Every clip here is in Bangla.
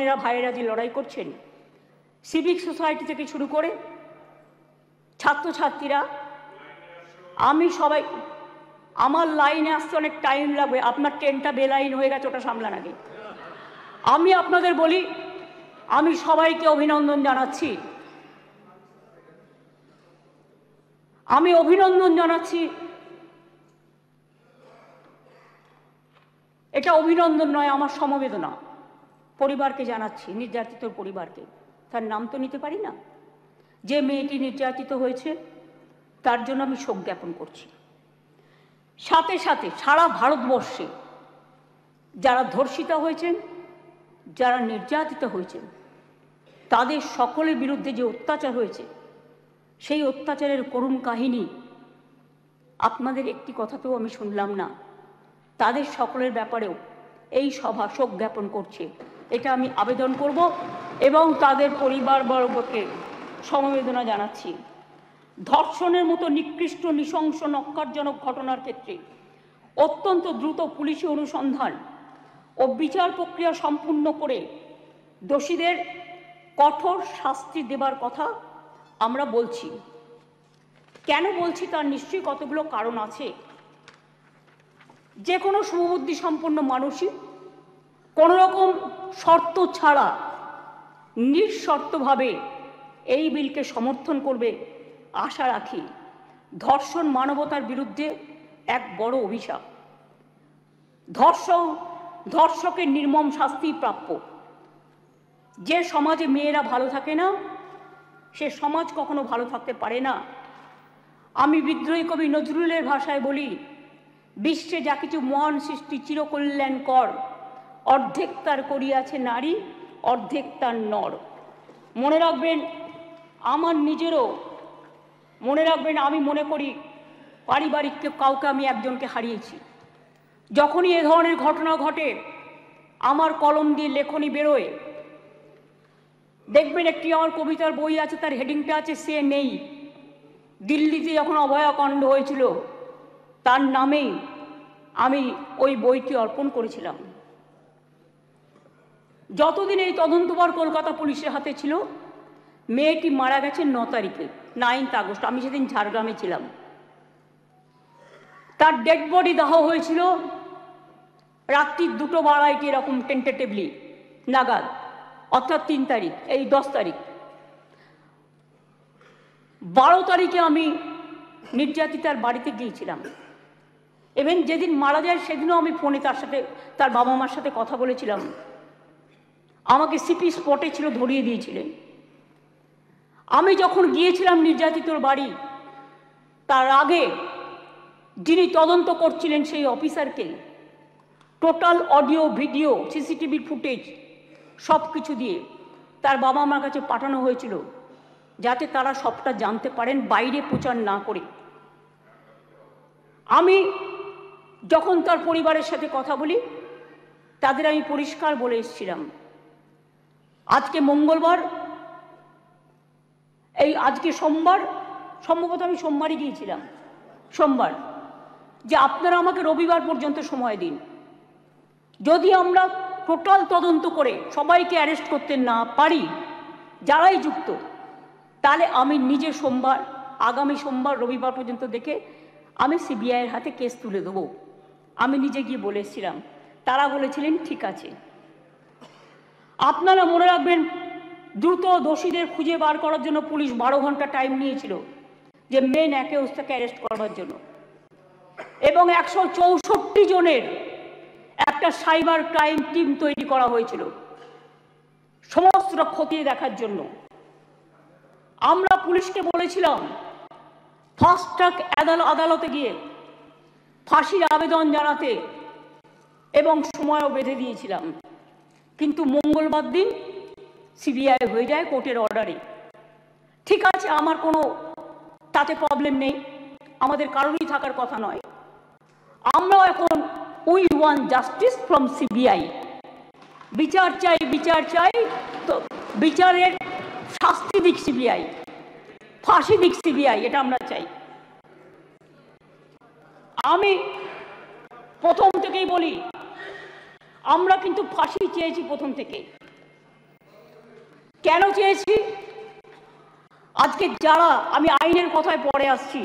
বোনেরা ভাইয়েরা যে লড়াই করছেন, সিভিক সোসাইটি থেকে শুরু করে ছাত্রছাত্রীরা, আমি সবাই, আমার লাইনে আসতে অনেক টাইম লাগবে, আপনার ট্রেনটা বেলাইন হয়ে গেছে, ওটা সামলান আগে। আমি আপনাদের বলি, আমি সবাইকে অভিনন্দন জানাচ্ছি, আমি অভিনন্দন জানাচ্ছি। এটা অভিনন্দন নয়, আমার সমবেদনা পরিবারকে জানাচ্ছি, নির্যাতিত পরিবারকে। তার নাম তো নিতে পারি না। যে মেয়েটি নির্যাতিত হয়েছে তার জন্য আমি শোক জ্ঞাপন করছি। সাথে সাথে সারা ভারতবর্ষে যারা ধর্ষিতা হয়েছেন, যারা নির্যাতিত হয়েছেন, তাদের সকলের বিরুদ্ধে যে অত্যাচার হয়েছে, সেই অত্যাচারের করুণ কাহিনী আপনাদের একটি কথাতেও আমি শুনলাম না। তাদের সকলের ব্যাপারেও এই সভা শোক জ্ঞাপন করছে, এটা আমি আবেদন করব এবং তাদের পরিবারবর্গকে সমবেদনা জানাচ্ছি। ধর্ষণের মতো নিকৃষ্ট, নৃশংস, নক্কারজনক ঘটনার ক্ষেত্রে অত্যন্ত দ্রুত পুলিশি অনুসন্ধান ও বিচার প্রক্রিয়া সম্পূর্ণ করে দোষীদের কঠোর শাস্তি দেবার কথা আমরা বলছি। কেন বলছি তার নিশ্চয়ই কতগুলো কারণ আছে। যে কোনো শুভবুদ্ধি সম্পন্ন মানুষই কোনো রকম শর্ত ছাড়া নিঃশর্তভাবে এই বিলকে সমর্থন করবে আশা রাখি। ধর্ষণ মানবতার বিরুদ্ধে এক বড় অভিশাপ। ধর্ষকের নির্মম শাস্তি প্রাপ্য। যে সমাজে মেয়েরা ভালো থাকে না, সে সমাজ কখনো ভালো থাকতে পারে না। আমি বিদ্রোহী কবি নজরুলের ভাষায় বলি, বিশ্বে যা কিছু মহান সৃষ্টি চিরকল্যাণকর, অর্ধেক তার করিয়াছে নারী, অর্ধেক তার নর। মনে রাখবেন, আমার নিজেরও মনে রাখবেন, আমি মনে করি পারিবারিক কাউকে আমি একজনকে হারিয়েছি। যখনই এ ধরনের ঘটনা ঘটে, আমার কলম দিয়ে লেখনী বেরোয়। দেখবেন একটি আমার কবিতার বই আছে, তার হেডিংটা আছে সে নেই। দিল্লিতে যখন অভয়াকাণ্ড হয়েছিল, তার নামেই আমি ওই বইটি অর্পণ করেছিলাম। যতদিন এই তদন্তভার কলকাতা পুলিশের হাতে ছিল, মেয়েটি মারা গেছে 9 তারিখে, 9 আগস্ট। আমি সেদিন ঝাড়গ্রামে ছিলাম। তার ডেড বডি দাহ হয়েছিল রাত্রি 2:02 এরকম টেন্টেটিভলি নাগাদ, অর্থাৎ 3 তারিখ, এই 10 তারিখ। 12 তারিখে আমি নির্যাতিতার বাড়িতে গিয়েছিলাম। এবং যেদিন মারা যায় সেদিনও আমি ফোনে তার সাথে, তার বাবা মার সাথে কথা বলেছিলাম। আমাকে সিপি স্পটে ছিল, ধরিয়ে দিয়েছিলেন। আমি যখন গিয়েছিলাম নির্যাতিতর বাড়ি, তার আগে যিনি তদন্ত করছিলেন সেই অফিসারকে total audio, video, CCTV footage সব কিছু দিয়ে তার বাবা মার কাছে পাঠানো হয়েছিল, যাতে তারা সবটা জানতে পারেন, বাইরে প্রচার না করে। আমি যখন তার পরিবারের সাথে কথা বলি, তাদের আমি পরিষ্কার বলে এসেছিলাম, আজকে মঙ্গলবার, এই আজকে সোমবার, সম্ভবত আমি সোমবারই গিয়েছিলাম, সোমবার, যে আপনারা আমাকে রবিবার পর্যন্ত সময় দিন। যদি আমরা টোটাল তদন্ত করে সবাইকে অ্যারেস্ট করতে না পারি, যারাই যুক্ত, তাহলে আমি নিজে সোমবার, আগামী সোমবার, রবিবার পর্যন্ত দেখে আমি সিবিআইয়ের হাতে কেস তুলে দেবো। আমি নিজে গিয়ে বলে এসেছিলাম। তারা বলেছিলেন ঠিক আছে। আপনারা মনে রাখবেন, দ্রুত দোষীদের খুঁজে বার করার জন্য পুলিশ 12 ঘন্টা টাইম নিয়েছিল, যে মেন অ্যাকিউজটাকে অ্যারেস্ট করার জন্য। এবং 164 জনের একটা সাইবার ক্রাইম টিম তৈরি করা হয়েছিল সমস্ত খতিয়ে দেখার জন্য। আমরা পুলিশকে বলেছিলাম ফাস্ট ট্র্যাক আদালতে গিয়ে ফাঁসির আবেদন জানাতে, এবং সময়ও বেঁধে দিয়েছিলাম। কিন্তু মঙ্গলবার দিন সিবিআই হয়ে যায় কোর্টের অর্ডারে। ঠিক আছে, আমার কোনো তাতে প্রবলেম নেই, আমাদের কারোরই থাকার কথা নয়। আমরাও এখন we want justice from CBI. বিচার চাই, বিচার চাই, তো বিচারের শাস্তি দিক সিবিআই, ফাঁসি দিক সিবিআই, এটা আমরা চাই। আমি প্রথম থেকেই বলি, আমরা কিন্তু ফাঁসি চেয়েছি প্রথম থেকে। কেন চেয়েছি? আজকে যারা, আমি আইনের কথায় পরে আসছি,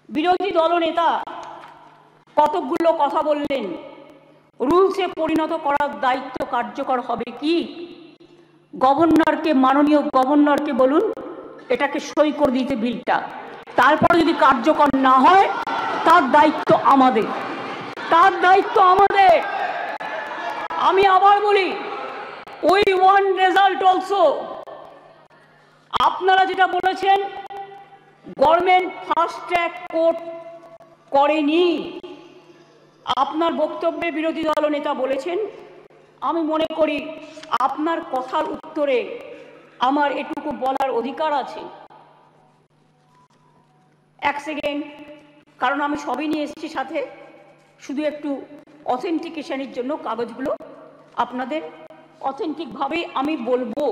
বিরোধী দলনেতা কতকগুলো কথা বললেন, রুলসে পরিণত করার দায়িত্ব কার্যকর হবে কি? গভর্নরকে, মাননীয় গভর্নরকে বলুন এটাকে সই করে দিতে বিলটা, তারপরে যদি কার্যকর না হয় তার দায়িত্ব আমাদের, তার দায়িত্ব আমাদের। আমি আবার বলি, উই ওয়ান্ট রেজাল্ট অলসো। আপনারা যেটা বলেছেন গভর্নমেন্ট ফাস্ট ট্র্যাক কোর্ট করেনি, আপনার বক্তব্যে বিরোধী দলনেতা বলেছেন। আমি মনে করি আপনার কথার উত্তরে আমার এটুকু বলার অধিকার আছে। এক সেকেন্ড, কারণ আমি সবই নিয়ে এসেছি সাথে, শুধু একটু অথেন্টিকেশনের জন্য কাগজগুলো আপনাদের অথেন্টিকভাবেই আমি বলবো।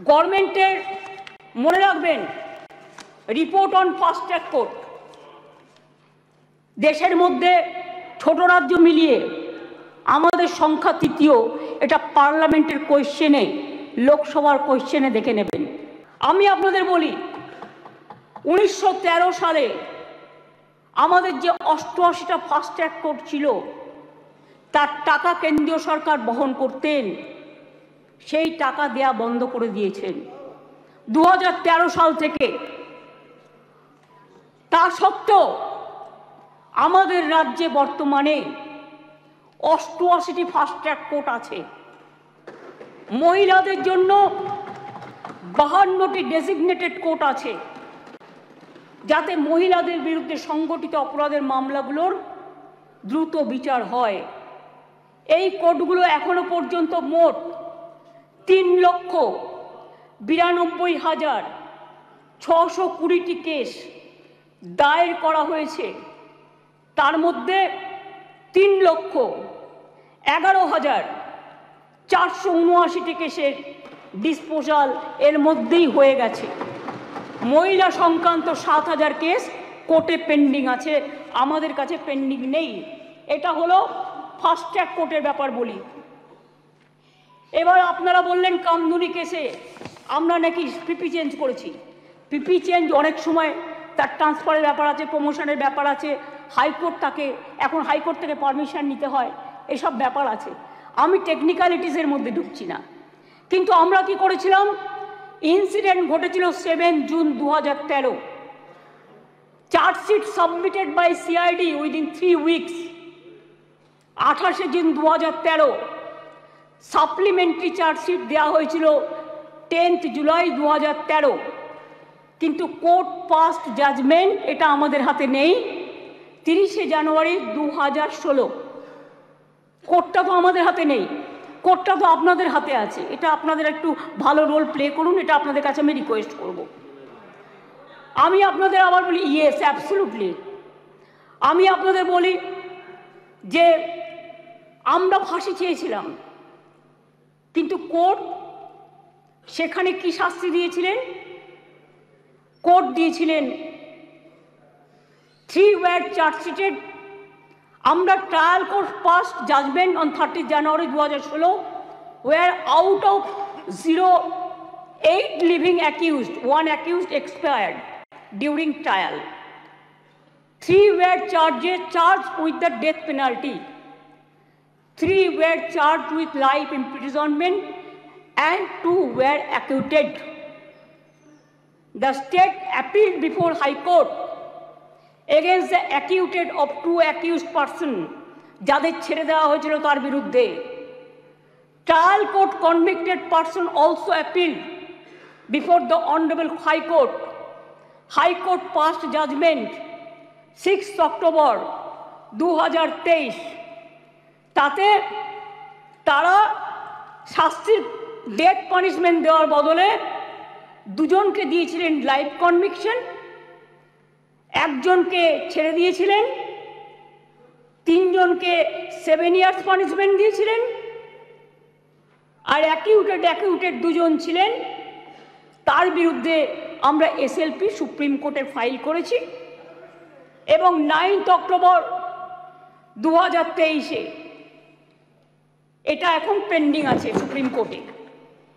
গভর্নমেন্টের মনে রাখবেন, report on fast track court, দেশের মধ্যে ছোট রাজ্য মিলিয়ে আমাদের সংখ্যা তৃতীয়। এটা পার্লামেন্টের কোয়েশ্চেনে, লোকসভার কোয়েশ্চেনে দেখে নেবেন। আমি আপনাদের বলি, 1913 সালে আমাদের যে 88টা ফাস্ট ট্র্যাক কোর্ট ছিল তার টাকা কেন্দ্রীয় সরকার বহন করতেন, সেই টাকা দেয়া বন্ধ করে দিয়েছেন 2013 সাল থেকে। তা সত্ত্বেও আমাদের রাজ্যে বর্তমানে 88টি ফাস্ট ট্র্যাক কোর্ট আছে। মহিলাদের জন্য 52টি ডেজিগনেটেড কোর্ট আছে, যাতে মহিলাদের বিরুদ্ধে সংগঠিত অপরাধের মামলাগুলোর দ্রুত বিচার হয়। এই কোর্টগুলো এখনো পর্যন্ত মোট 3,92,620টি কেস দায়ের করা হয়েছে। তার মধ্যে 3,11,479টি কেসের ডিসপোজাল এর মধ্যেই হয়ে গেছে। মহিলা সংক্রান্ত 7,000 কেস কোর্টে পেন্ডিং আছে, আমাদের কাছে পেন্ডিং নেই। এটা হলো ফাস্ট ট্র্যাক কোর্টের ব্যাপার বলি। এবার আপনারা বললেন কামদুনি কেসে আমরা নাকি পিপি চেঞ্জ করেছি। পিপি চেঞ্জ অনেক সময় তার ট্রান্সফারের ব্যাপার আছে, প্রমোশনের ব্যাপার আছে, হাইকোর্ট তাকে, এখন হাইকোর্ট থেকে পারমিশন নিতে হয়, এসব ব্যাপার আছে। আমি টেকনিক্যালিটিসের মধ্যে ঢুকছি না। কিন্তু আমরা কি করেছিলাম, ইনসিডেন্ট ঘটেছিল 7 June 2013। Chargesheet submitted by CID within 3 weeks. 28 June 2013 supplementary chargesheet দেওয়া হয়েছিল 10 জুলাই 2013। কিন্তু কোর্ট পাস্ট জাজমেন্ট এটা আমাদের হাতে নেই 30 জানুয়ারি 2016। কোর্টটা তো আমাদের হাতে নেই, কোর্টটা তো আপনাদের হাতে আছে। এটা আপনাদের একটু ভালো রোল প্লে করুন, এটা আপনাদের কাছে আমি রিকোয়েস্ট করব। আমি আপনাদের আবার বলি, ইয়েস অ্যাবসলিউটলি। আমি আপনাদের বলি যে আমরা ফাঁসি চেয়েছিলাম, কিন্তু কোর্ট সেখানে কি শাস্তি দিয়েছিলেন? কোর্ট দিয়েছিলেন 3 were চার্জশিটেড। আমরা trial court passed judgment on 30 January 2016, where out of 8 living accused, 1 accused expired during trial. 3 were charged with the death penalty. 3 were charged with life imprisonment and 2 were acquitted. The state appealed before High Court against the acquitted of 2 accused persons, যাদের ছেড়ে দেওয়া হয়েছিল তার বিরুদ্ধে। Trial court convicted person also appealed before the Honorable High Court. High Court passed judgment 6 October 2023। তাতে তারা শাস্তির ডেথ পানিশমেন্ট দেওয়ার বদলে 2 জনকে দিয়েছিলেন লাইফ কনভিকশন, 1 জনকে ছেড়ে দিয়েছিলেন, 3 জনকে 7 ইয়ার্স পানিশমেন্ট দিয়েছিলেন, আর অ্যাকিউটেড 2 জন ছিলেন, তার বিরুদ্ধে আমরা এসএলপি সুপ্রিম কোর্টে ফাইল করেছি। এবং 9 অক্টোবর 2023 এটা এখন পেন্ডিং আছে সুপ্রিম কোর্টে।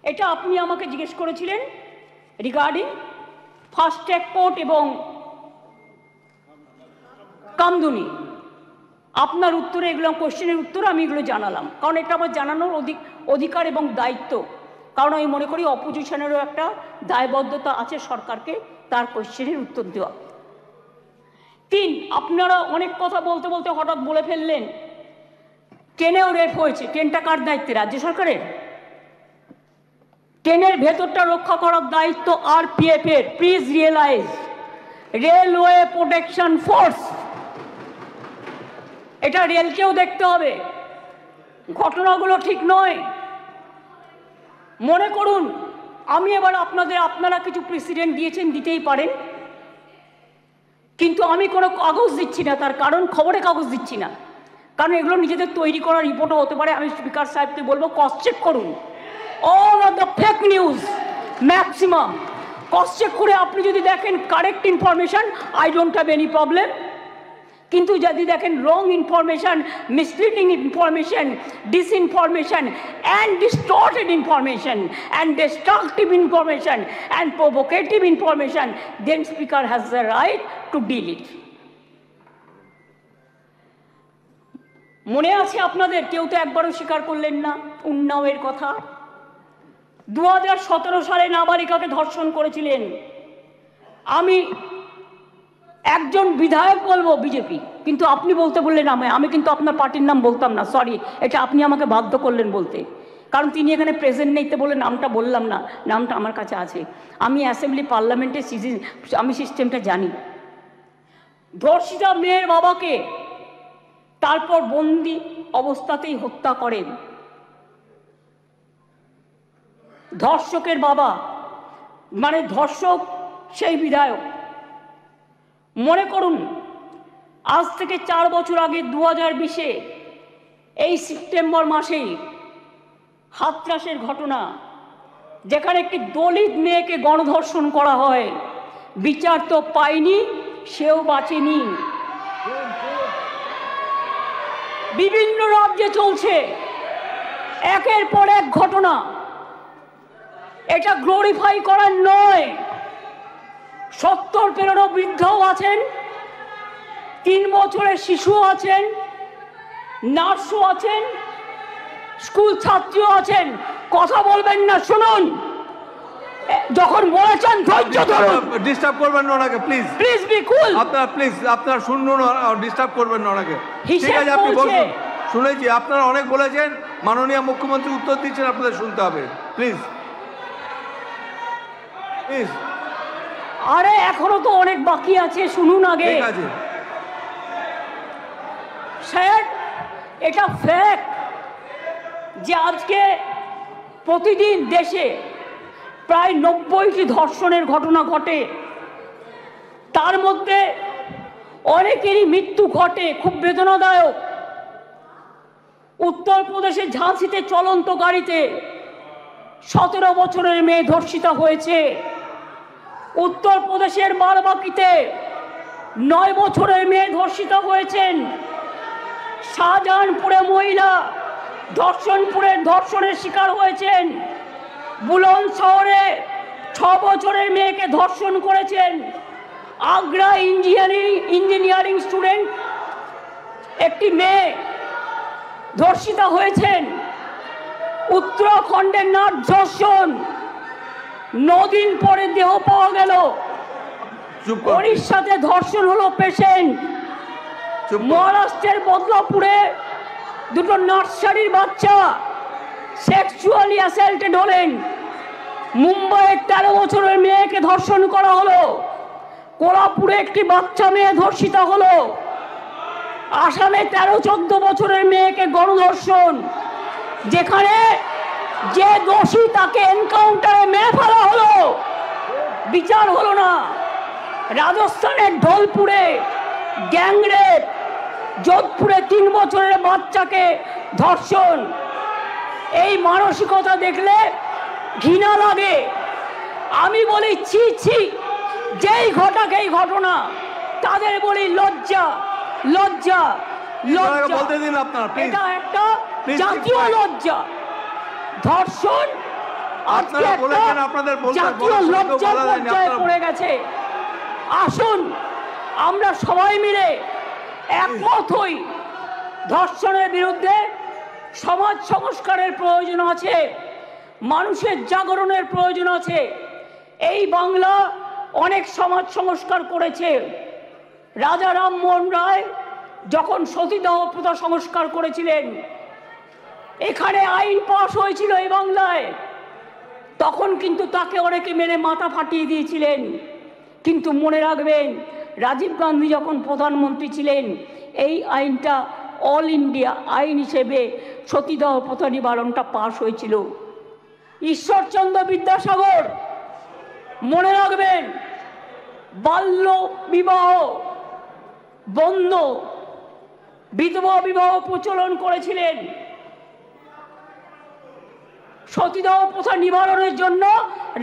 এটা আপনি আমাকে জিজ্ঞেস করেছিলেন রিগার্ডিং ফাস্ট ট্র্যাক কোর্ট এবং কামদুনি। আপনার উত্তরে এগুলো কোশ্চেনের উত্তরে আমি এগুলো জানালাম, কারণ এটা আমার জানানোর অধিকার এবং দায়িত্ব। কারণ আমি মনে করি অপোজিশনেরও একটা দায়বদ্ধতা আছে সরকারকে তার কোশ্চেনের উত্তর দেওয়া। 3, আপনারা অনেক কথা বলতে বলতে হঠাৎ বলে ফেললেন ট্রেনেও রেপ হয়েছে। ট্রেনটা কার দায়িত্বে? রাজ্য সরকারের। ট্রেনের ভেতরটা রক্ষা করার দায়িত্ব RPF এর। Please realise, railway protection force. এটা রেলকেও দেখতে হবে, ঘটনাগুলো ঠিক নয়। মনে করুন আমি এবার আপনারা কিছু প্রেসিডেন্ট দিয়েছেন, দিতেই পারেন, কিন্তু আমি কোনো কাগজ দিচ্ছি না। তার কারণ খবরে কাগজ দিচ্ছি না, কারণ এগুলো নিজেদের তৈরি করা রিপোর্টও হতে পারে। আমি স্পিকার সাহেবকে বলবো ক্রস চেক করুন all of the fake news, maximum cross check করে আপনি যদি দেখেন correct information, I don't have any problem. কিন্তু যদি দেখেন wrong information, misleading information, disinformation and distorted information and destructive information and provocative information, then speaker has the right to deal it. মনে আছে আপনাদের? কেউ তো একবারও স্বীকার করলেন না উন্নাওয়ের কথা। 2017 সালে নাবালিকাকে ধর্ষণ করেছিলেন। আমি একজন বিধায়ক বলবো বিজেপি, কিন্তু আপনি বলতে বললেন আমি কিন্তু আপনার পার্টির নাম বলতাম না, সরি, এটা আপনি আমাকে বাধ্য করলেন বলতে, কারণ তিনি এখানে প্রেজেন্ট নেই তো বলে নামটা বললাম না। নামটা আমার কাছে আছে, আমি অ্যাসেম্বলি পার্লামেন্টের আমি সিস্টেমটা জানি। ধর্ষিতা মেয়ের বাবাকে তারপর বন্দি অবস্থাতেই হত্যা করেন ধর্ষকের বাবা, মানে ধর্ষক সেই বিধায়ক। মনে করুন আজ থেকে 4 বছর আগে 2020-এ এই সেপ্টেম্বর মাসেই হাতরাসের ঘটনা, যেখানে একটি দলিত মেয়েকে গণধর্ষণ করা হয়, বিচার তো পায়নি, সেও বাঁচেনি। বিভিন্ন রাজ্যে চলছে একের পর এক ঘটনা। এটা গ্লোরিফাই করার নয়। 70 পেরোনো বৃদ্ধও আছেন, 3 বছরের শিশু আছেন, নার্সও আছেন, স্কুল ছাত্রীও আছেন। কথা বলবেন না, শুনুন। যখন বলেছেন ধৈর্য ধরুন, ডিস্টার্ব করবেন না ওনাকে, প্লিজ প্লিজ বি কুল। আপনারা শুনুন, ডিস্টার্ব করবেন না ওনাকে। ঠিক আছে, আপনি বলুন। শুনেছি আপনারা অনেক বলেছেন, মাননীয় মুখ্যমন্ত্রী উত্তর দিচ্ছেন, আপনাদের শুনতে হবে, প্লিজ প্লিজ। আরে এখনো তো অনেক বাকি আছে, শুনুন আগে। ঠিক আছে স্যার, এটা ফ্যাক্ট যে আজকে প্রতিদিন দেশে প্রায় 90টি ধর্ষণের ঘটনা ঘটে, তার মধ্যে অনেকেরই মৃত্যু ঘটে, খুব বেদনাদায়ক। উত্তরপ্রদেশের ঝাঁসিতে চলন্ত গাড়িতে 17 বছরের মেয়ে ধর্ষিতা হয়েছে। উত্তরপ্রদেশের বারাবাঁকিতে 9 বছরের মেয়ে ধর্ষিতা হয়েছেন। শাহজাহানপুরে মহিলা ধর্ষণের শিকার হয়েছেন। বুলন শহরে 6 বছরের মেয়েকে ধর্ষণ করেছেন। আগ্রা ইঞ্জিনিয়ারিং স্টুডেন্ট একটি মেয়ে ধর্ষিতা হয়েছেন। উত্তরাখণ্ডের নাট ধর্ষণ, 9 দিন পরে দেহ পাওয়া গেল। ওড়িশাতে ধর্ষণ হলো পেশেন্ট। মহারাষ্ট্রের বদলাপুরে 2 নার্সারির বাচ্চা সেক্সুয়ালি অ্যাসাল্টেড হলেন। মুম্বাইয়ের 13 বছরের মেয়েকে ধর্ষণ করা হলো। কোলাপুরে একটি বাচ্চা মেয়ে ধর্ষিতা হলো। আসামে 13-14 বছরের মেয়েকে গণধর্ষণ, যেখানে যে দোষী তাকে এনকাউন্টারে মেরে ফেলা হলো, বিচার হলো না। রাজস্থানের ঢোলপুরে গ্যাংরেপ, যোধপুরে 3 বছরের বাচ্চাকে ধর্ষণ। এই মানসিকতা দেখলে ঘৃণা লাগে। আমি বলি ছি ছি, যেই ঘটাক এই ঘটনা, তাদের বলি লজ্জা লজ্জা লজ্জা। বলতে দিন আপনারা, এটা একটা Please জাতীয় keep quiet. লজ্জা। ধর্ষণ আজকে আপনারা একটা বলেছেন আপনাদের বলতে জাতীয় বলার সুযোগ লজ্জার বলা যায়নি, পর্যায়ে আপনারা- পড়ে গেছে। আসুন আমরা সবাই মিলে একমত হই, ধর্ষণের বিরুদ্ধে সমাজ সংস্কারের প্রয়োজন আছে, মানুষের জাগরণের প্রয়োজন আছে। এই বাংলা অনেক সমাজ সংস্কার করেছে। রাজা রামমোহন রায় যখন সতীদাহ প্রথা সংস্কার করেছিলেন, এখানে আইন পাশ হয়েছিল এই বাংলায়, তখন কিন্তু তাকে অনেকে মেরে মাথা ফাটিয়ে দিয়েছিলেন। কিন্তু মনে রাখবেন, রাজীব গান্ধী যখন প্রধানমন্ত্রী ছিলেন, এই আইনটা অল ইন্ডিয়া আইন হিসেবে সতীদাহ প্রথা নিবারণটা পাশ হয়েছিল। ঈশ্বরচন্দ্র বিদ্যাসাগর, মনে রাখবেন, বাল্য বিবাহ বন্ধ, বিধবা বিবাহ প্রচলন করেছিলেন। সতীদাহ প্রথা নিবারণের জন্য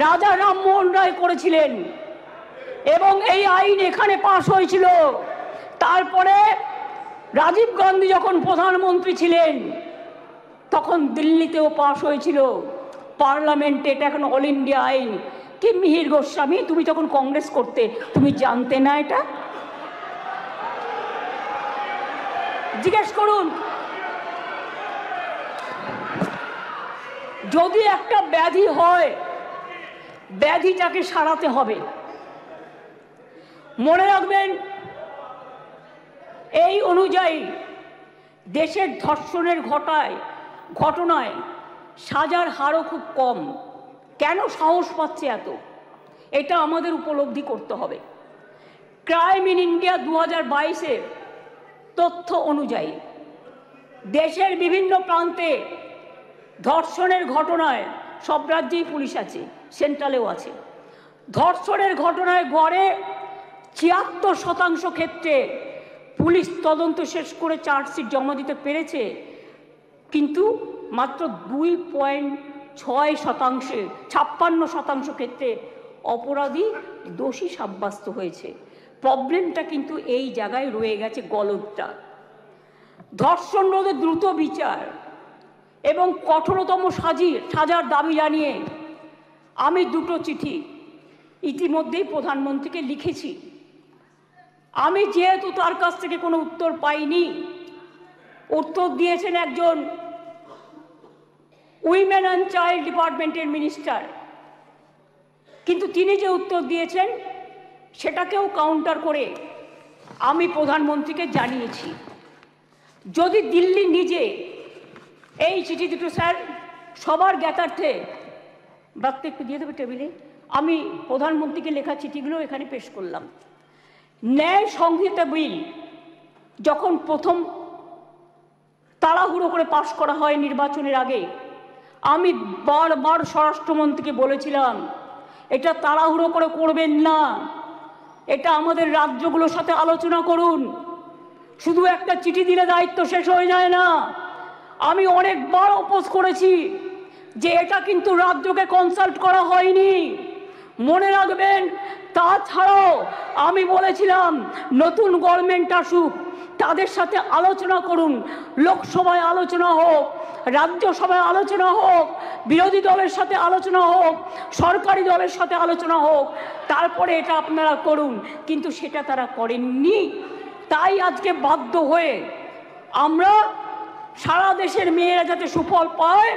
রাজা রামমোহন রায় করেছিলেন এবং এই আইন এখানে পাশ হয়েছিল। তারপরে রাজীব গান্ধী যখন প্রধানমন্ত্রী ছিলেন, তখন দিল্লিতেও পাশ হয়েছিল পার্লামেন্টে। এটা এখন অল ইন্ডিয়া আইন। কি মিহির গোস্বামী, তুমি তখন কংগ্রেস করতে, তুমি জানতে না এটা? জিজ্ঞেস করুন। যদি একটা ব্যাধি হয়, ব্যাধিটাকে সারাতে হবে। মনে রাখবেন, এই অনুযায়ী দেশের ধর্ষণের ঘটনায় সাজার হারও খুব কম। কেন সাহস পাচ্ছে এত? এটা আমাদের উপলব্ধি করতে হবে। ক্রাইম ইন ইন্ডিয়া 2022-এর তথ্য অনুযায়ী দেশের বিভিন্ন প্রান্তে ধর্ষণের ঘটনায়, সব রাজ্যেই পুলিশ আছে, সেন্ট্রালেও আছে, ধর্ষণের ঘটনায় গড়ে 76% ক্ষেত্রে পুলিশ তদন্ত শেষ করে চার্জশিট জমা দিতে পেরেছে। কিন্তু মাত্র 2.6% 56% ক্ষেত্রে অপরাধী দোষী সাব্যস্ত হয়েছে। প্রবলেমটা কিন্তু এই জায়গায় রয়ে গেছে, গলদটা। ধর্ষণ রোধে দ্রুত বিচার এবং কঠোরতম সাজার দাবি জানিয়ে আমি 2টো চিঠি ইতিমধ্যেই প্রধানমন্ত্রীকে লিখেছি। আমি যেহেতু তার কাছ থেকে কোনো উত্তর পাইনি, উত্তর দিয়েছেন একজন উইমেন অ্যান্ড চাইল্ড ডিপার্টমেন্টের মিনিস্টার, কিন্তু তিনি যে উত্তর দিয়েছেন সেটাকেও কাউন্টার করে আমি প্রধানমন্ত্রীকে জানিয়েছি। যদি দিল্লি নিজে এই চিঠি দুটো, স্যার সবার জ্ঞাতার্থে বার্তা একটু দিয়ে দেবে টেবিলে, আমি প্রধানমন্ত্রীকে লেখা চিঠিগুলো এখানে পেশ করলাম। ন্যায় সংহিতা বিল যখন প্রথম তাড়াহুড়ো করে পাশ করা হয় নির্বাচনের আগে, আমি বারবার স্বরাষ্ট্রমন্ত্রীকে বলেছিলাম, এটা তাড়াহুড়ো করে করবেন না, এটা আমাদের রাজ্যগুলোর সাথে আলোচনা করুন। শুধু একটা চিঠি দিলে দায়িত্ব শেষ হয়ে যায় না। আমি অনেকবার অপোজ করেছি যে এটা কিন্তু রাজ্যকে কনসাল্ট করা হয়নি। মনে রাখবেন, তাছাড়াও আমি বলেছিলাম নতুন গভর্নমেন্ট আসুক, তাদের সাথে আলোচনা করুন, লোকসভায় আলোচনা হোক, রাজ্যসভায় আলোচনা হোক, বিরোধী দলের সাথে আলোচনা হোক, সরকারি দলের সাথে আলোচনা হোক, তারপরে এটা আপনারা করুন। কিন্তু সেটা তারা করেননি। তাই আজকে বাধ্য হয়ে আমরা সারা দেশের মেয়েরা যাতে সুফল পায়।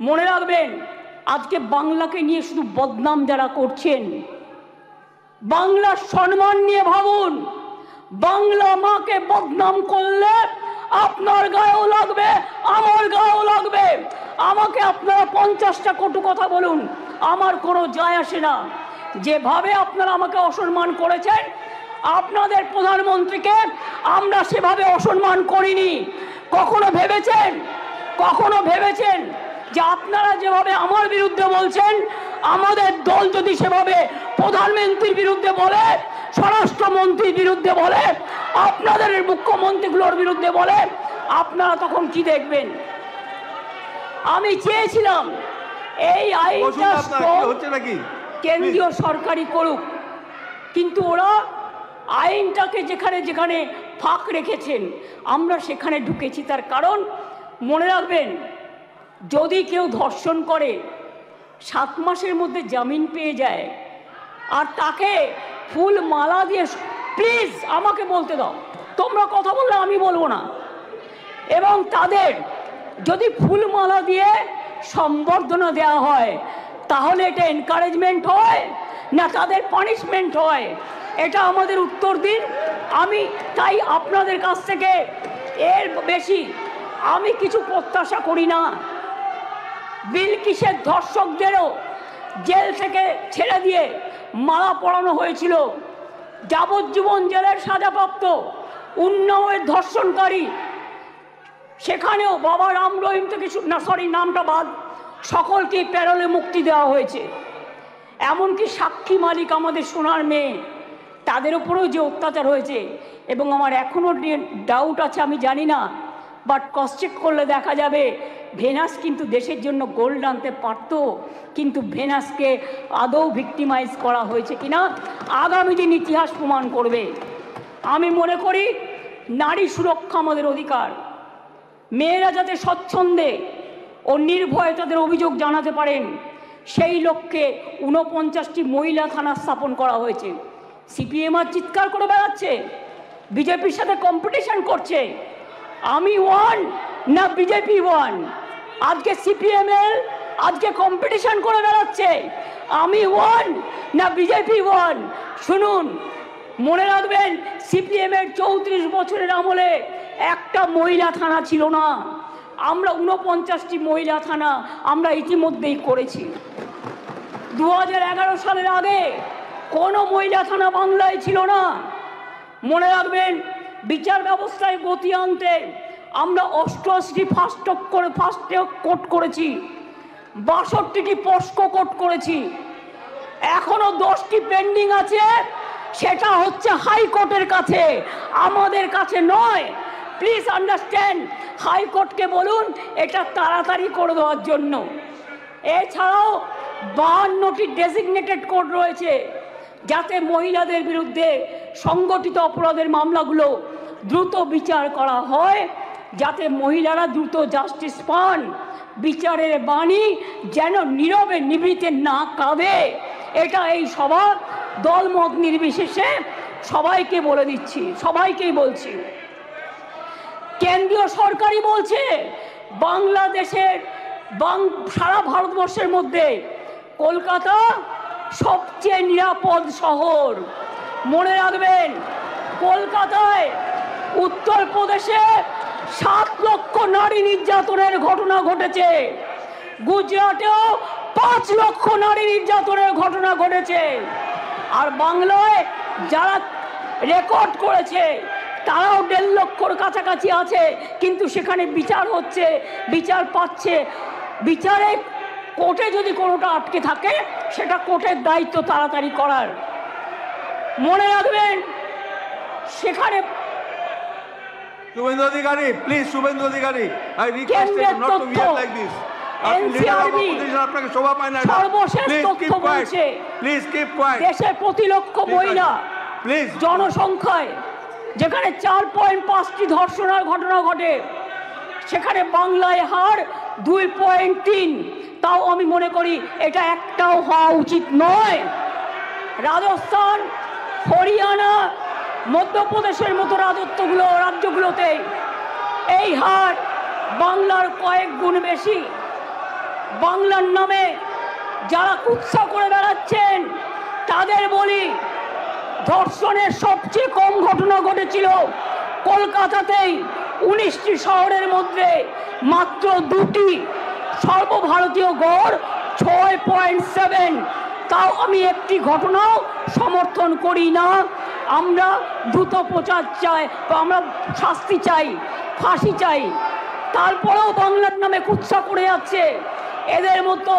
মনে রাখবেন, আজকে বাংলাকে নিয়ে শুধু বদনাম যারা করছেন, বাংলার সম্মান নিয়ে ভাবুন। বাংলা মাকে বদনাম করলে আপনার গায়েও লাগবে, আমার গায়েও লাগবে। আমাকে আপনারা 50টা কটু কথা বলুন, আমার কোনো যায় আসে না। যেভাবে আপনারা আমাকে অসম্মান করেছেন, আপনাদের প্রধানমন্ত্রীকে আমরা সেভাবে অসম্মান করিনি। কখনো ভেবেছেন যে আপনারা যেভাবে আমার বিরুদ্ধে বলছেন, আমাদের দল যদি সেভাবে প্রধানমন্ত্রীর বিরুদ্ধে বলে, স্বরাষ্ট্রমন্ত্রীর বিরুদ্ধে বলে, আপনাদের মুখ্যমন্ত্রীগুলোর বিরুদ্ধে বলে, আপনারা তখন কি দেখবেন? আমি চেয়েছিলাম এই আইনটা কেন্দ্রীয় সরকারই করুক, কিন্তু ওরা আইনটাকে যেখানে যেখানে ফাঁক রেখেছেন আমরা সেখানে ঢুকেছি। তার কারণ মনে রাখবেন, যদি কেউ ধর্ষণ করে 7 মাসের মধ্যে জামিন পেয়ে যায় আর তাকে ফুল মালা দিয়ে, প্লিজ আমাকে বলতে দাও, তোমরা কথা বললে আমি বলবো না, এবং তাদের যদি ফুল মালা দিয়ে সম্বর্ধনা দেওয়া হয় তাহলে এটা এনকারেজমেন্ট হয় না তাদের পানিশমেন্ট হয়? এটা আমাদের উত্তর দিন। আমি তাই আপনাদের কাছ থেকে এর বেশি আমি কিছু প্রত্যাশা করি না। বিলকিসের ধর্ষকদেরও জেল থেকে ছেড়ে দিয়ে মালা পরানো হয়েছিল। যাবজ্জীবন জেলের সাজাপ্রাপ্ত উন্নাওয়ের ধর্ষণকারী, সেখানেও বাবা রাম রহিম থেকে নামটা বাদ, সকলকে প্যারোলে মুক্তি দেওয়া হয়েছে। এমনকি সাক্ষী মালিক আমাদের সোনার মেয়ে, তাদের উপরেও যে অত্যাচার হয়েছে, এবং আমার এখনও ডাউট আছে, আমি জানি না, বাট ক্রস চেক করলে দেখা যাবে ভেনাস কিন্তু দেশের জন্য গোল্ড আনতে পারত, কিন্তু ভেনাসকে আদৌ ভিক্টিমাইজ করা হয়েছে কিনা আগামী দিন ইতিহাস প্রমাণ করবে। আমি মনে করি নারী সুরক্ষা আমাদের অধিকার। মেয়েরা যাতে স্বচ্ছন্দে ও নির্ভয়ে তাদের অভিযোগ জানাতে পারেন, সেই লক্ষ্যে 49টি মহিলা থানা স্থাপন করা হয়েছে। সিপিএম আর চিৎকার করে বেড়াচ্ছে, বিজেপির সাথে কম্পিটিশন করছে, আমি ওয়ান না বিজেপি ওয়ান। আজকে সিপিএমএল আজকে কম্পিটিশন করে বেড়াচ্ছে, আমি ওয়ান না বিজেপি ওয়ান। শুনুন, মনে রাখবেন, সিপিএমের 34 বছরের আমলে একটা মহিলা থানা ছিল না। আমরা 49টি মহিলা থানা আমরা ইতিমধ্যেই করেছি। 2011 সালের আগে কোনো মহিলা থানা বাংলায় ছিল না। মনে রাখবেন, বিচার ব্যবস্থায় গতি আনতে আমরা 88টি ফাস্ট ট্র্যাক কোর্ট করেছি, 62টি পস্কো কোর্ট করেছি, এখনো 10টি পেন্ডিং আছে, সেটা হচ্ছে হাইকোর্টের কাছে, আমাদের কাছে নয়। প্লিজ আন্ডারস্ট্যান্ড, হাইকোর্টকে বলুন এটা তাড়াতাড়ি করে দেওয়ার জন্য। এছাড়াও 52টি ডেজিগনেটেড কোর্ট রয়েছে, যাতে মহিলাদের বিরুদ্ধে সংগঠিত অপরাধের মামলাগুলো দ্রুত বিচার করা হয়, যাতে মহিলারা দ্রুত জাস্টিস পান, বিচারের বাণী যেন নীরবে নিভৃতে না কাঁদে। এটা এই সভা দলমত নির্বিশেষে সবাইকে বলে দিচ্ছি, সবাইকেই বলছি। কেন্দ্রীয় সরকারই বলছে বাংলাদেশের সারা ভারতবর্ষের মধ্যে কলকাতা সবচেয়ে নিরাপদ শহর। মনে রাখবেন, কলকাতায় উত্তরপ্রদেশে 7 লক্ষ নারী নির্যাতনের ঘটনা ঘটেছে, গুজরাটেও 5 লক্ষ নারী নির্যাতনের ঘটনা ঘটেছে, আর বাংলায় যারা রেকর্ড করেছে তারাও 1.5 লক্ষর কাছাকাছি আছে, কিন্তু সেখানে বিচার হচ্ছে, বিচার পাচ্ছে। বিচারে কোর্টে যদি কোনোটা আটকে থাকে, সেটা কোর্টের দায়িত্ব তাড়াতাড়ি করার। মনে রাখবেন, সেখানে Suvendu Adhikari, please, Suvendu Adhikari, I request you not to behave like this. আপনাকে শোভা পায় না। সর্বশেষ তথ্য বলছে, প্লিজ কিপ কোয়াইট। দেশের প্রতি লক্ষ মহিলা প্লিজ জনসংখ্যায় যেখানে 4.5টি ধর্ষণের ঘটনা ঘটে, সেখানে বাংলায় হার 2.3। তাও আমি মনে করি এটা একটাও হওয়া উচিত নয়। রাজস্থান, হরিয়ানা, মধ্যপ্রদেশের মতো রাজ্যগুলোতে এই হার বাংলার কয়েক গুণ বেশি। বাংলার নামে যারা কুৎসা করে বেড়াচ্ছেন তাদের বলি, ধর্ষণের সবচেয়ে কম ঘটনা ঘটেছিল কলকাতাতেই, 19টি শহরের মধ্যে মাত্র 2টি, সর্বভারতীয় গড় 6.7। তাও আমি একটি ঘটনাও সমর্থন করি না। আমরা দ্রুত প্রচার চাই, আমরা শাস্তি চাই, ফাঁসি চাই। তারপরেও বাংলার নামে কুৎসা করে যাচ্ছে এদের মতো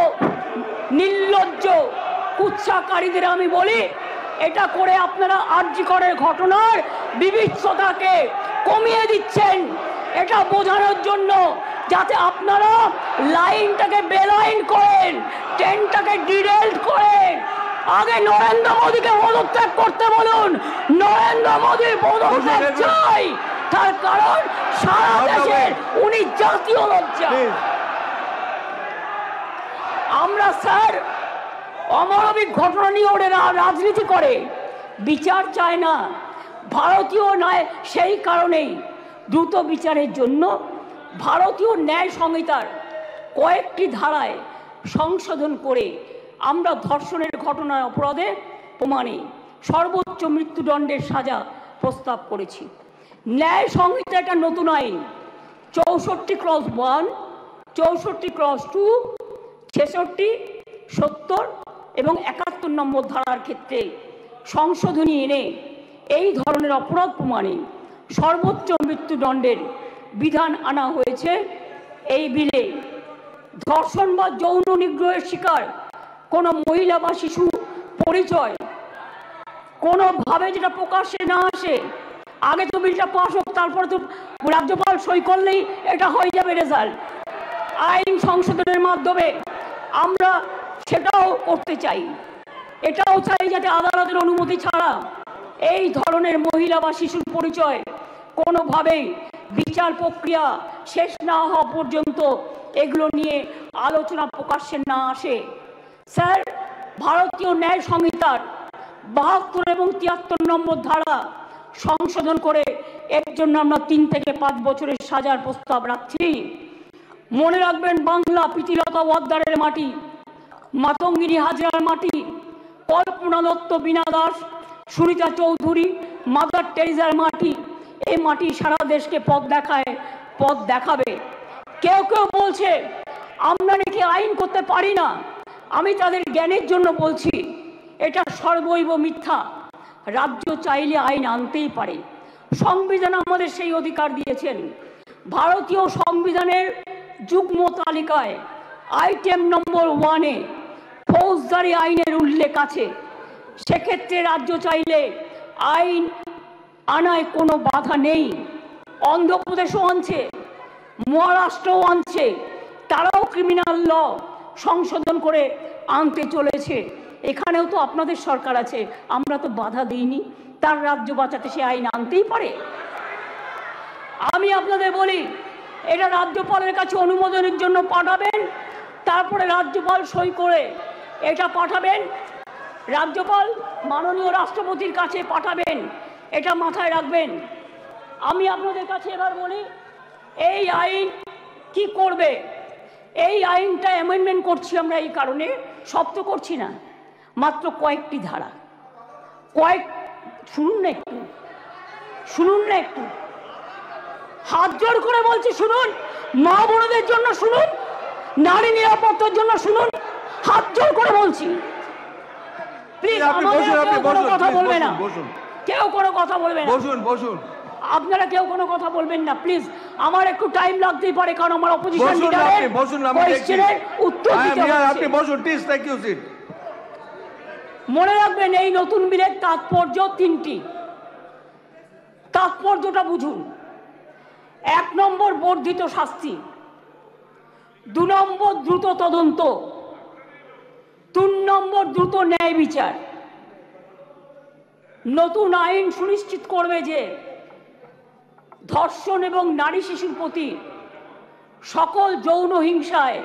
নির্লজ্জ কুৎসাকারীদের আমি বলি, এটা করে আপনারা আরজি করের ঘটনার বিভৎসতাকে কমিয়ে দিচ্ছেন, এটা বোঝানোর জন্য যাতে আপনারা লাইনটাকে বেলাইন করেন, ট্রেনটাকে ডিরেল্ট করেন। আগে নরেন্দ্র মোদীকে পদত্যাগ করতে বলুন, নরেন্দ্র মোদীর পদত্যাগ চাই, তার কারণ সারা দেশের উনি জাতীয় লজ্জা। আমরা স্যার অমানবিক ঘটনা নিয়ে ওরা রাজনীতি করে, বিচার চায় না। ভারতীয় ন্যায় সেই কারণেই দ্রুত বিচারের জন্য ভারতীয় ন্যায় সংহিতার কয়েকটি ধারায় সংশোধন করে আমরা ধর্ষণের ঘটনায় অপরাধে প্রমাণে সর্বোচ্চ মৃত্যুদণ্ডের সাজা প্রস্তাব করেছি। ন্যায় সংহিতা একটা নতুন আইন 64(1), 64(2), 66, 70 এবং 71 নম্বর ধারার ক্ষেত্রে সংশোধনী এনে এই ধরনের অপরাধ প্রমাণে সর্বোচ্চ মৃত্যুদণ্ডের বিধান আনা হয়েছে এই বিলে। ধর্ষণ বা যৌন নিগ্রহের শিকার কোনো মহিলা বা শিশু পরিচয় কোনোভাবে যেটা প্রকাশ্যে না আসে, আগে তো বিলটা পাস হোক, তারপরে তো রাজ্যপাল সই করলেই এটা হয়ে যাবে রেজাল্ট। আইন সংশোধনের মাধ্যমে আমরা সেটাও করতে চাই। এটাও চাই যাতে আদালতের অনুমতি ছাড়া এই ধরনের মহিলা বা শিশুর পরিচয় কোনোভাবেই বিচার প্রক্রিয়া শেষ না হওয়া পর্যন্ত এগুলো নিয়ে আলোচনা প্রকাশ্যে না আসে। স্যার, ভারতীয় ন্যায় সংহিতার 72 এবং 73 নম্বর ধারা সংশোধন করে এর জন্য আমরা 3 থেকে 5 বছরের সাজার প্রস্তাব রাখছি। মনে রাখবেন, বাংলা প্রীতিলতা ওয়াদ্দারের মাটি, মাতঙ্গিনী হাজরার মাটি, কল্পনা দত্ত, বীণা দাস, সুনিতা চৌধুরী, মাদার টেরিজার মাটি। এই মাটি সারা দেশকে পথ দেখায়, পথ দেখাবে। কেউ কেউ বলছে আমরা নাকি আইন করতে পারি না। আমি তাদের জ্ঞানের জন্য বলছি, এটা সর্বৈব মিথ্যা। রাজ্য চাইলে আইন আনতেই পারে। সংবিধান আমাদের সেই অধিকার দিয়েছেন। ভারতীয় সংবিধানের যুগ্ম তালিকায় আইটেম নম্বর 1-এ ফৌজদারি আইনের উল্লেখ আছে। সেক্ষেত্রে রাজ্য চাইলে আইন আনায় কোনো বাধা নেই। অন্ধ্রপ্রদেশও আনছে, মহারাষ্ট্রও আনছে, তারাও ক্রিমিনাল ল সংশোধন করে আনতে চলেছে। এখানেও তো আপনাদের সরকার আছে, আমরা তো বাধা দিইনি। তার রাজ্য বাঁচাতে সে আইন আনতেই পারে। আমি আপনাদের বলি, এটা রাজ্যপালের কাছে অনুমোদনের জন্য পাঠাবেন, তারপরে রাজ্যপাল সই করে এটা পাঠাবেন, রাজ্যপাল মাননীয় রাষ্ট্রপতির কাছে পাঠাবেন। এটা মাথায় রাখবেন। আমি আপনাদের কাছে এবার বলি, এই আইন কি করবে? এই আইনটা অ্যামেন্ডমেন্ট করছি আমরা এই কারণে, সব তো করছি না, মাত্র কয়েকটি ধারা। শুনুন না একটু, শুনুন না একটু, হাত জোর করে বলছি শুনুন। মা বোনদের জন্য শুনুন, নারী নিরাপত্তার জন্য শুনুন, হাত জোর করে বলছি। প্লিজ কোনো কথা বলবে না, কেউ কোনো কথা বলবে না। বসুন বসুন, আপনারা কেউ কোনো কথা বলবেন না প্লিজ। আমার একটু টাইম লাগতেই পারে, কারণ আমার অপোজিশন লিডারের কোয়েশ্চেনের উত্তর দিতে হবে। আপনি বসুন প্লিজ, থ্যাংক ইউ সিট। মনে রাখবেন, এই নতুন বিলের তাৎপর্য 3টি। তাৎপর্যটা বুঝুন। 1 নম্বর বর্ধিত শাস্তি, 2 নম্বর দ্রুত তদন্ত, 3 নম্বর দ্রুত ন্যায় বিচার। নতুন আইন সুনিশ্চিত করবে যে ধর্ষণ এবং নারী শিশুর প্রতি সকল যৌন হিংসায়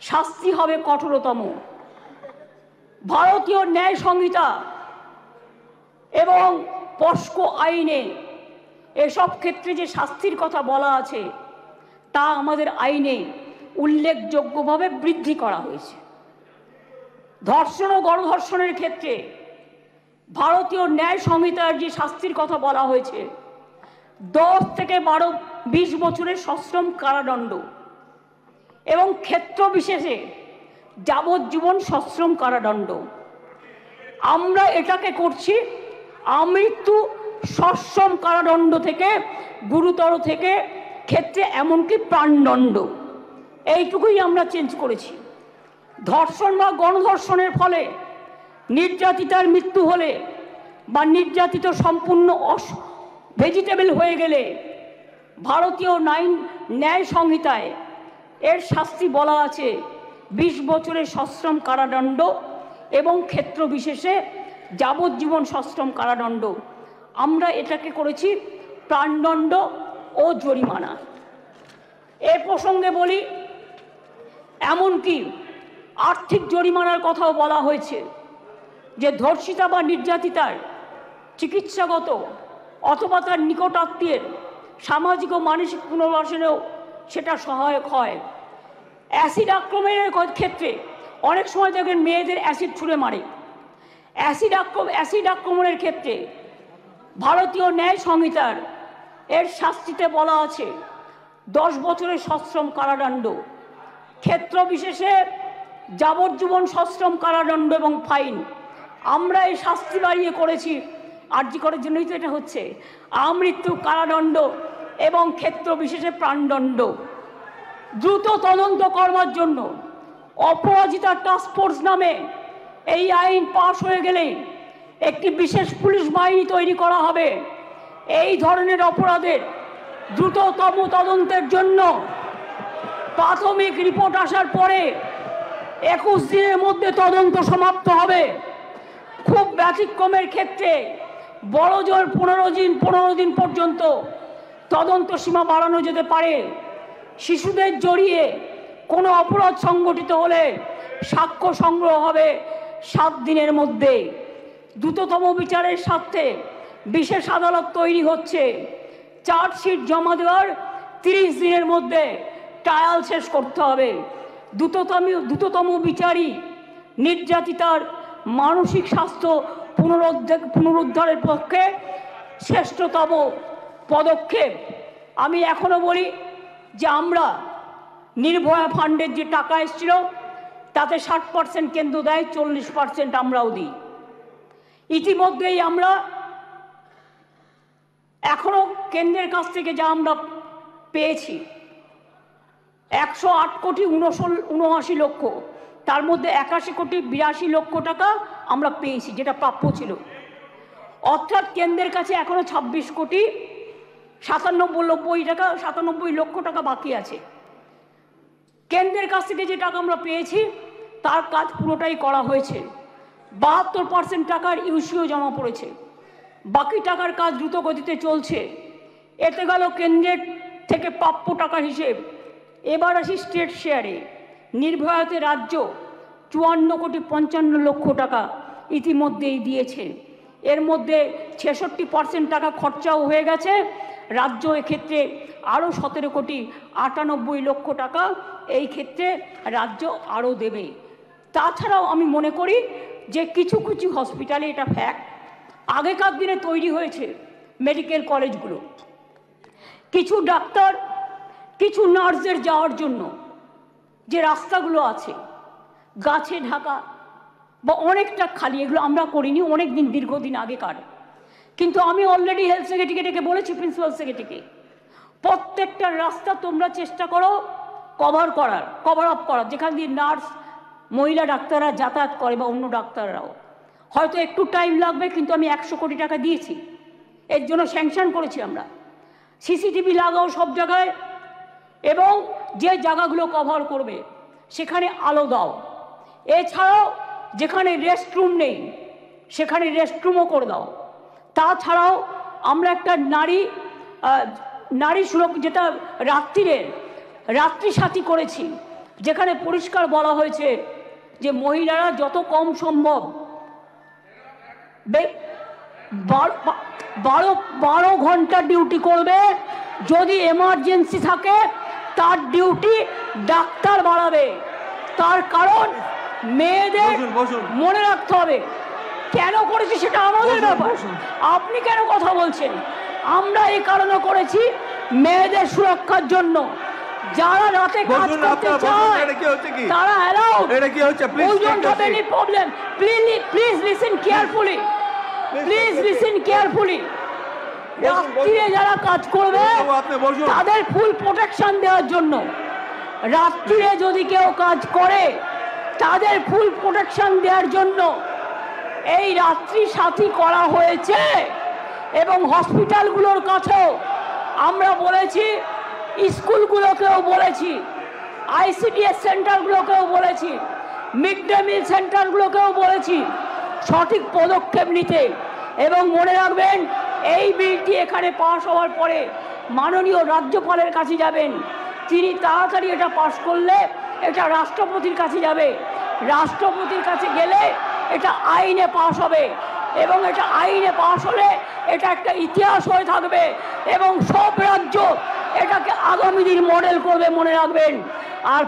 শাস্তি হবে কঠোরতম। ভারতীয় ন্যায় সংহিতা এবং পস্কো আইনে এসব ক্ষেত্রে যে শাস্তির কথা বলা আছে তা আমাদের আইনে উল্লেখযোগ্যভাবে বৃদ্ধি করা হয়েছে। ধর্ষণ ও গণধর্ষণের ক্ষেত্রে ভারতীয় ন্যায় সংহিতার যে শাস্তির কথা বলা হয়েছে 10 থেকে 20 বছরের সশ্রম কারাদণ্ড এবং ক্ষেত্র বিশেষে যাবজ্জীবন সশ্রম কারাদণ্ড। আমরা এটাকে করছি আমৃত্যু সশ্রম কারাদণ্ড থেকে গুরুতর থেকে ক্ষেত্রে এমনকি প্রাণদণ্ড, এইটুকুই আমরা চেঞ্জ করেছি। ধর্ষণ বা গণধর্ষণের ফলে নির্যাতিতার মৃত্যু হলে বা নির্যাতিত সম্পূর্ণ ভেজিটেবল হয়ে গেলে ভারতীয় ন্যায় সংহিতায় এর শাস্তি বলা আছে 20 বছরের সশ্রম কারাদণ্ড এবং ক্ষেত্র বিশেষে যাবজ্জীবন সশ্রম কারাদণ্ড। আমরা এটাকে করেছি প্রাণদণ্ড ও জরিমানা। এ প্রসঙ্গে বলি, এমনকি আর্থিক জরিমানার কথাও বলা হয়েছে, যে ধর্ষিতা বা নির্যাতিতার চিকিৎসাগত অথবা তার নিকটাত্মীয়ের সামাজিক ও মানসিক পুনর্বাসনেও সেটা সহায়ক হয়। অ্যাসিড আক্রমণের ক্ষেত্রে অনেক সময় দেখবেন মেয়েদের অ্যাসিড ছুঁড়ে মারে। অ্যাসিড আক্রমণের ক্ষেত্রে ভারতীয় ন্যায় সংহিতার এর শাস্তিতে বলা আছে 10 বছরের সশ্রম কারাদণ্ড, ক্ষেত্র বিশেষে যাবজ্জীবন সশ্রম কারাদণ্ড এবং ফাইন। আমরা এই শাস্তি বাড়িয়ে করেছি, আরজি করার জন্যই তো এটা হচ্ছে, আমৃত্যু কারাদণ্ড এবং ক্ষেত্র বিশেষে প্রাণদণ্ড। দ্রুত তদন্ত করবার জন্য অপরাজিতা টাস্কফোর্স নামে এই আইন পাশ হয়ে গেলেই একটি বিশেষ পুলিশ বাহিনী তৈরি করা হবে। এই ধরনের অপরাধের দ্রুততম তদন্তের জন্য প্রাথমিক রিপোর্ট আসার পরে 21 দিনের মধ্যে তদন্ত সমাপ্ত হবে। খুব ব্যতিক্রমের ক্ষেত্রে বড় জোর 15 দিন পর্যন্ত তদন্ত সীমা বাড়ানো যেতে পারে। শিশুদের জড়িয়ে কোনো অপরাধ সংগঠিত হলে সাক্ষ্য সংগ্রহ হবে 7 দিনের মধ্যে। দ্রুততম বিচারের স্বার্থে বিশেষ আদালত তৈরি হচ্ছে। চার্জশিট জমা দেওয়ার 30 দিনের মধ্যে ট্রায়াল শেষ করতে হবে। দ্রুততম বিচারই নির্যাতিতার মানসিক স্বাস্থ্য পুনরুদ্ধারের পক্ষে শ্রেষ্ঠতম পদক্ষেপ। আমি এখনো বলি যে আমরা নির্ভয়া ফান্ডের যে টাকা এসেছিল তাতে 60% কেন্দ্র দেয়, 40% আমরাও দিই। ইতিমধ্যেই আমরা এখনো কেন্দ্রের কাছ থেকে যা আমরা পেয়েছি 108 কোটি 79 লক্ষ, তার মধ্যে 81 কোটি 82 লক্ষ টাকা আমরা পেয়েছি, যেটা প্রাপ্য ছিল। অর্থাৎ কেন্দ্রের কাছে এখনো 26 কোটি 97 লক্ষ টাকা বাকি আছে। কেন্দ্রের কাছ থেকে যে টাকা আমরা পেয়েছি তার কাজ পুরোটাই করা হয়েছে। 72% টাকার ইউসিও জমা পড়েছে, বাকি টাকার কাজ দ্রুত গতিতে চলছে। এতে গেল কেন্দ্রের থেকে প্রাপ্য টাকার হিসেব। এবার আসি স্টেট শেয়ারে। নির্ভয়াতে রাজ্য 54 কোটি 55 লক্ষ টাকা ইতিমধ্যেই দিয়েছে। এর মধ্যে 66% টাকা খরচাও হয়ে গেছে। রাজ্য এক্ষেত্রে আরও 17 কোটি 98 লক্ষ টাকা এই ক্ষেত্রে রাজ্য আরও দেবে। তাছাড়াও আমি মনে করি যে কিছু কিছু হসপিটালে, এটা ফ্যাক্ট, আগেকার দিনে তৈরি হয়েছে মেডিকেল কলেজগুলো, কিছু ডাক্তার কিছু নার্সদের যাওয়ার জন্য যে রাস্তাগুলো আছে গাছে ঢাকা বা অনেকটা খালি, এগুলো আমরা করিনি, অনেক দিন দীর্ঘদিন আগেকার। কিন্তু আমি অলরেডি হেলথ সেক্রেটারিকে ডেকে বলেছি, প্রিন্সিপাল সেক্রেটারিকে, প্রত্যেকটা রাস্তা তোমরা চেষ্টা করো কভার আপ করার, যেখান দিয়ে নার্স মহিলা ডাক্তাররা যাতায়াত করে বা অন্য ডাক্তাররাও। হয়তো একটু টাইম লাগবে, কিন্তু আমি 100 কোটি টাকা দিয়েছি, এর জন্য স্যাংশন করেছি আমরা। সিসিটিভি লাগাও সব জায়গায়, এবং যে জায়গাগুলো কভার করবে সেখানে আলো দাও। এছাড়াও যেখানে রেস্টরুম নেই সেখানে রেস্টরুমও করে দাও। তাছাড়াও আমরা একটা নারী সুরক্ষা, যেটা রাত্রি সাথী করেছি, যেখানে পরিষ্কার বলা হয়েছে যে মহিলারা যত কম সম্ভব 12 ঘন্টা ডিউটি করবে। যদি এমার্জেন্সি থাকে তার ডিউটি ডাক্তার বাড়াবে। তার কারণ মেয়েদের মনে রাখতে হবে কেন করেছি, সেটা আমাদের ব্যাপার। আপনি কেন কথা বলছেন? আমরা এই কারণে করেছি মেয়েদের সুরক্ষার জন্য। যারা রাতে কাজ করতে চায় তারা allowed. We don't have any problem. Please listen carefully. Please listen carefully. রাত্রিরে যারা কাজ করবে তাদের ফুল প্রোটেকশন দেওয়ার জন্য। রাত্রিরে যদি কেউ কাজ করে তাদের ফুল প্রোটেকশন দেওয়ার জন্য এই রাত্রি সাথী করা হয়েছে। এবং হসপিটালগুলোর কাছেও আমরা বলেছি, স্কুলগুলোকেও বলেছি, আইসিডিএস সেন্টারগুলোকেও বলেছি, মিড ডে মিল সেন্টারগুলোকেও বলেছি সঠিক পদক্ষেপ নিতে। এবং মনে রাখবেন এই বিলটি এখানে পাশ হওয়ার পরে মাননীয় রাজ্যপালের কাছে যাবেন, তিনি তাড়াতাড়ি এটা পাশ করলে এটা রাষ্ট্রপতির কাছে যাবে, রাষ্ট্রপতির কাছে গেলে এটা আইনে পাশ হবে এবং এটা আইনে পাশ হলে এটা একটা ইতিহাস হয়ে থাকবে এবং সব রাজ্য এটাকে আগামী দিন মডেল করবে, মনে রাখবেন। আর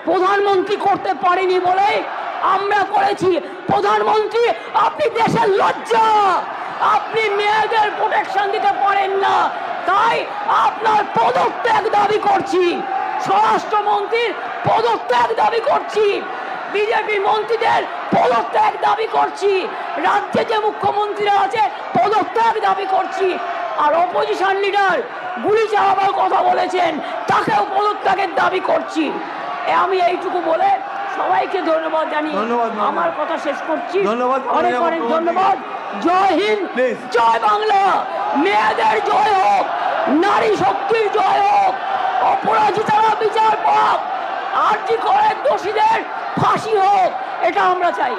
প্রধানমন্ত্রী করতে পারেনি বলে আমরা করেছি। প্রধানমন্ত্রী, আপনি দেশের লজ্জা, আপনি মেয়েদের প্রোটেকশন দিতে পারেন না, তাই আপনার পদত্যাগ দাবি করছি। স্বরাষ্ট্রমন্ত্রীর পদত্যাগ দাবি করছি, বিজেপি মন্ত্রীদের পদত্যাগ দাবি করছি, রাজ্যে যে মুখ্যমন্ত্রীরা আছে পদত্যাগ দাবি করছি। আর অপোজিশন লিডার গুলি চালাবার কথা বলেছেন, তাকেও পদত্যাগের দাবি করছি। আমি এইটুকু বলে সবাইকে ধন্যবাদ জানিয়ে আমার কথা শেষ করছি। অনেক অনেক ধন্যবাদ। জয় হিন্দ, জয় বাংলা। মেয়েদের জয় হোক, নারী শক্তির জয় হোক, অপরাজিতারা বিচার পাক, আরজি করের দোষীদের ফাঁসি হোক, এটা আমরা চাই।